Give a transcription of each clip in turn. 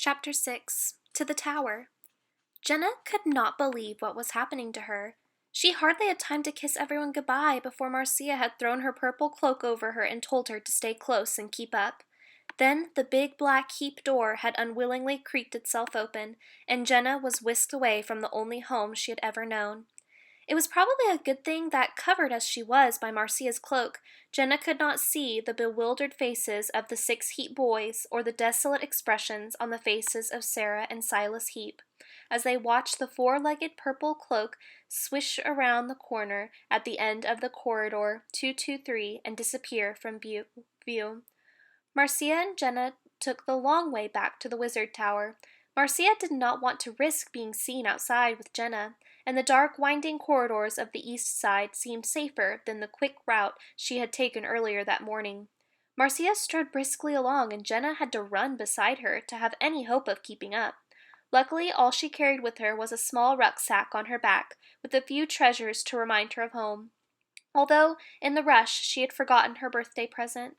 Chapter 6. To the Tower. Jenna could not believe what was happening to her. She hardly had time to kiss everyone goodbye before Marcia had thrown her purple cloak over her and told her to stay close and keep up. Then the big black heap door had unwillingly creaked itself open, and Jenna was whisked away from the only home she had ever known. It was probably a good thing that, covered as she was by Marcia's cloak, Jenna could not see the bewildered faces of the 6 Heap boys or the desolate expressions on the faces of Sarah and Silas Heap, as they watched the 4-legged purple cloak swish around the corner at the end of the corridor 223 and disappear from view. Marcia and Jenna took the long way back to the Wizard Tower. Marcia did not want to risk being seen outside with Jenna, and the dark, winding corridors of the east side seemed safer than the quick route she had taken earlier that morning. Marcia strode briskly along, and Jenna had to run beside her to have any hope of keeping up. Luckily, all she carried with her was a small rucksack on her back, with a few treasures to remind her of home, although in the rush she had forgotten her birthday present.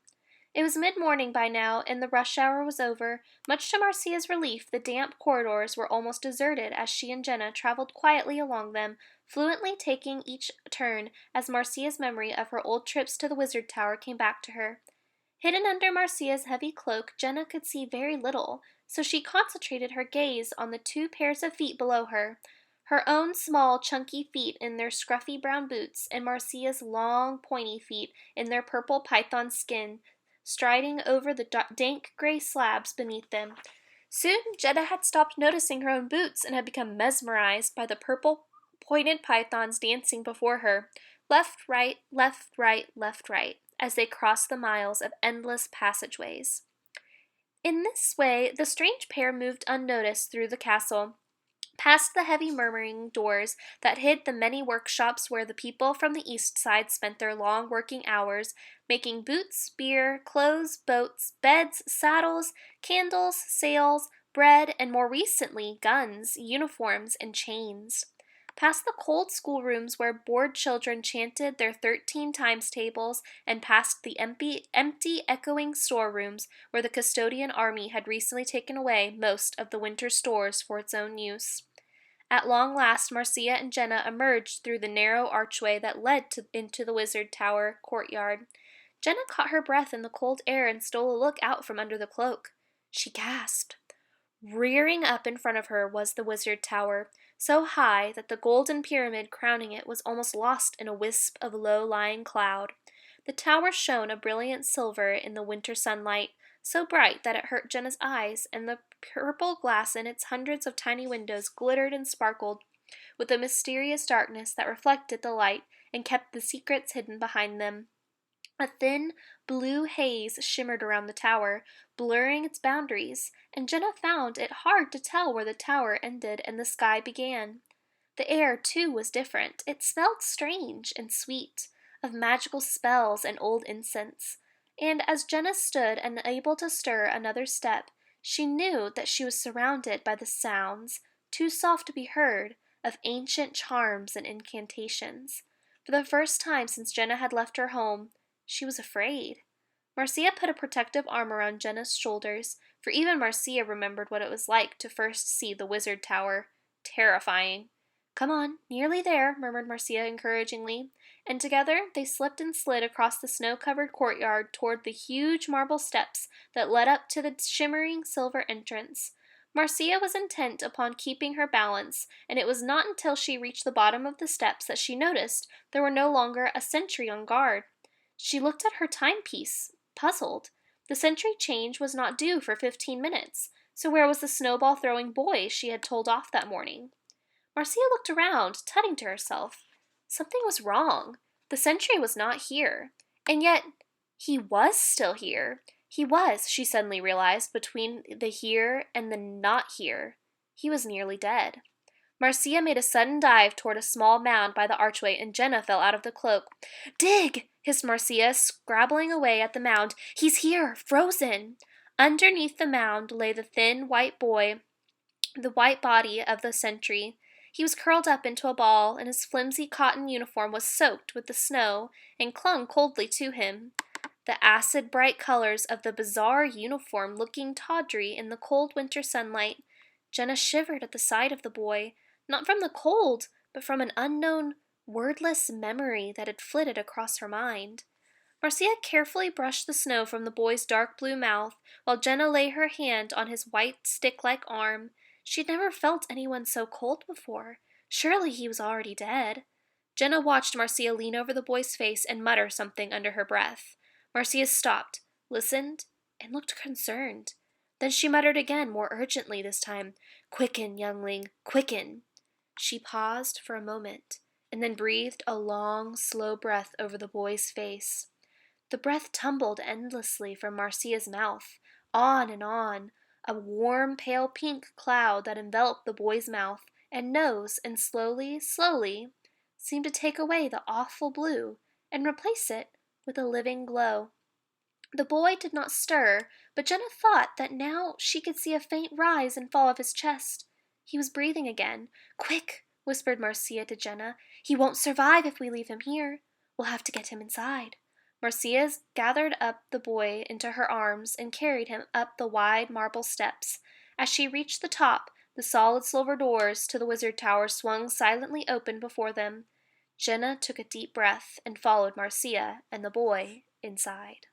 It was mid-morning by now, and the rush hour was over. Much to Marcia's relief, the damp corridors were almost deserted as she and Jenna traveled quietly along them, fluently taking each turn as Marcia's memory of her old trips to the Wizard Tower came back to her. Hidden under Marcia's heavy cloak, Jenna could see very little, so she concentrated her gaze on the 2 pairs of feet below her. Her own small, chunky feet in their scruffy brown boots, and Marcia's long, pointy feet in their purple python skin, striding over the dank gray slabs beneath them. Soon Jenna had stopped noticing her own boots and had become mesmerized by the purple pointed pythons dancing before her, left, right, left, right, left, right, as they crossed the miles of endless passageways. In this way, the strange pair moved unnoticed through the castle, past the heavy murmuring doors that hid the many workshops where the people from the east side spent their long working hours, making boots, beer, clothes, boats, beds, saddles, candles, sails, bread, and more recently, guns, uniforms, and chains. Past the cold schoolrooms where bored children chanted their 13 times tables, and past the empty, echoing storerooms where the custodian army had recently taken away most of the winter stores for its own use. At long last, Marcia and Jenna emerged through the narrow archway that led into the Wizard Tower courtyard. Jenna caught her breath in the cold air and stole a look out from under the cloak. She gasped. Rearing up in front of her was the Wizard Tower, so high that the golden pyramid crowning it was almost lost in a wisp of low-lying cloud. The tower shone a brilliant silver in the winter sunlight, so bright that it hurt Jenna's eyes, and the purple glass in its hundreds of tiny windows glittered and sparkled with a mysterious darkness that reflected the light and kept the secrets hidden behind them. A thin, blue haze shimmered around the tower, blurring its boundaries, and Jenna found it hard to tell where the tower ended and the sky began. The air, too, was different. It smelled strange and sweet, of magical spells and old incense. And as Jenna stood, unable to stir another step, she knew that she was surrounded by the sounds, too soft to be heard, of ancient charms and incantations. For the first time since Jenna had left her home, she was afraid. Marcia put a protective arm around Jenna's shoulders, for even Marcia remembered what it was like to first see the Wizard Tower. Terrifying. "Come on, nearly there," murmured Marcia encouragingly, and together they slipped and slid across the snow-covered courtyard toward the huge marble steps that led up to the shimmering silver entrance. Marcia was intent upon keeping her balance, and it was not until she reached the bottom of the steps that she noticed there were no longer a sentry on guard. She looked at her timepiece, puzzled. The sentry change was not due for 15 minutes, so where was the snowball-throwing boy she had told off that morning? Marcia looked around, tutting to herself. Something was wrong. The sentry was not here. And yet, he was still here. He was, she suddenly realized, between the here and the not here. He was nearly dead. Marcia made a sudden dive toward a small mound by the archway, and Jenna fell out of the cloak. "Dig!" hissed Marcia, scrabbling away at the mound. "He's here, frozen!" Underneath the mound lay the thin, white boy, the white body of the sentry. He was curled up into a ball, and his flimsy cotton uniform was soaked with the snow and clung coldly to him. the acid-bright colors of the bizarre uniform looking tawdry in the cold winter sunlight. Jenna shivered at the sight of the boy, not from the cold, but from an unknown, wordless memory that had flitted across her mind. Marcia carefully brushed the snow from the boy's dark blue mouth, while Jenna lay her hand on his white, stick-like arm. She'd never felt anyone so cold before. Surely he was already dead. Jenna watched Marcia lean over the boy's face and mutter something under her breath. Marcia stopped, listened, and looked concerned. Then she muttered again, more urgently this time, "Quicken, youngling, quicken." She paused for a moment, and then breathed a long, slow breath over the boy's face. The breath tumbled endlessly from Marcia's mouth, on and on, a warm, pale pink cloud that enveloped the boy's mouth and nose and slowly, slowly seemed to take away the awful blue and replace it with a living glow. The boy did not stir, but Jenna thought that now she could see a faint rise and fall of his chest. He was breathing again. "Quick," whispered Marcia to Jenna. "He won't survive if we leave him here. We'll have to get him inside." Marcia gathered up the boy into her arms and carried him up the wide marble steps. As she reached the top, the solid silver doors to the wizard tower swung silently open before them. Jenna took a deep breath and followed Marcia and the boy inside.